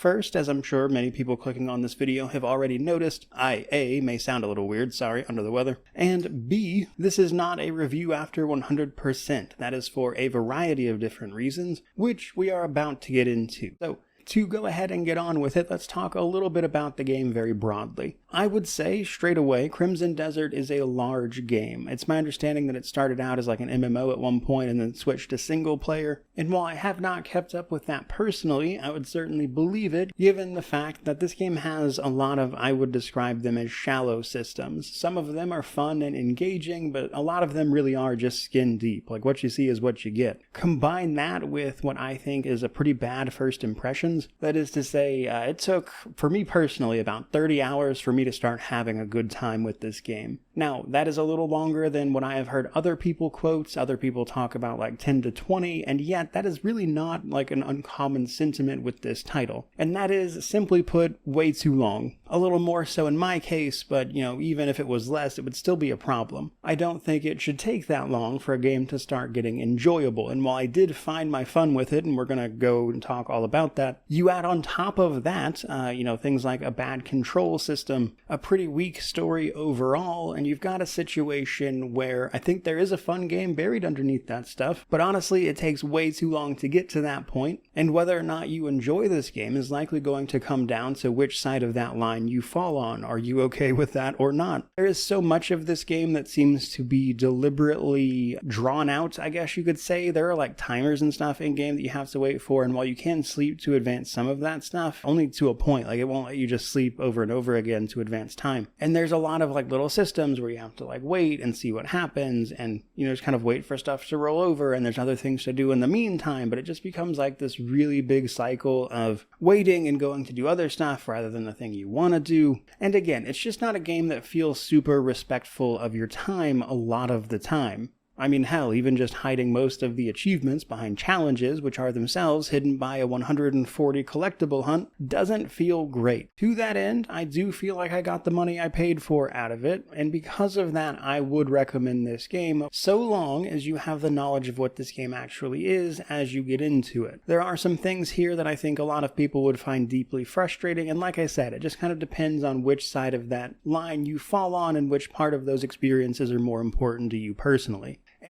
First, as I'm sure many people clicking on this video have already noticed, I, A, may sound a little weird, sorry, under the weather, and B, this is not a review after 100%. That is for a variety of different reasons, which we are about to get into. So, to go ahead and get on with it, let's talk a little bit about the game very broadly. I would say, straight away, Crimson Desert is a large game. It's my understanding that it started out as like an MMO at one point and then switched to single player, and while I have not kept up with that personally, I would certainly believe it, given the fact that this game has a lot of, I would describe them as shallow systems. Some of them are fun and engaging, but a lot of them really are just skin deep, like what you see is what you get. Combine that with what I think is a pretty bad first impression. That is to say, it took, for me personally, about 30 hours for me to start having a good time with this game. Now, that is a little longer than what I have heard other people quote. Other people talk about like 10 to 20, and yet that is really not like an uncommon sentiment with this title. And that is, simply put, way too long. A little more so in my case, but even if it was less, it would still be a problem. I don't think it should take that long for a game to start getting enjoyable, and while I did find my fun with it, and we're gonna go and talk all about that, you add on top of that, things like a bad control system, a pretty weak story overall, and you've got a situation where I think there is a fun game buried underneath that stuff, but honestly, it takes way too long to get to that point, and whether or not you enjoy this game is likely going to come down to which side of that line you fall on. Are you okay with that or not? There is so much of this game that seems to be deliberately drawn out, I guess you could say. There are like timers and stuff in game that you have to wait for, and while you can sleep to advance some of that stuff, only to a point. Like, it won't let you just sleep over and over again to advance time. And there's a lot of like little systems where you have to like wait and see what happens, and just kind of wait for stuff to roll over, and there's other things to do in the meantime, but it just becomes like this really big cycle of waiting and going to do other stuff rather than the thing you want to do. And again, it's just not a game that feels super respectful of your time a lot of the time. I mean, hell, even just hiding most of the achievements behind challenges, which are themselves hidden by a 140 collectible hunt, doesn't feel great. To that end, I do feel like I got the money I paid for out of it, and because of that, I would recommend this game, so long as you have the knowledge of what this game actually is as you get into it. There are some things here that I think a lot of people would find deeply frustrating, and like I said, it just kind of depends on which side of that line you fall on and which part of those experiences are more important to you personally.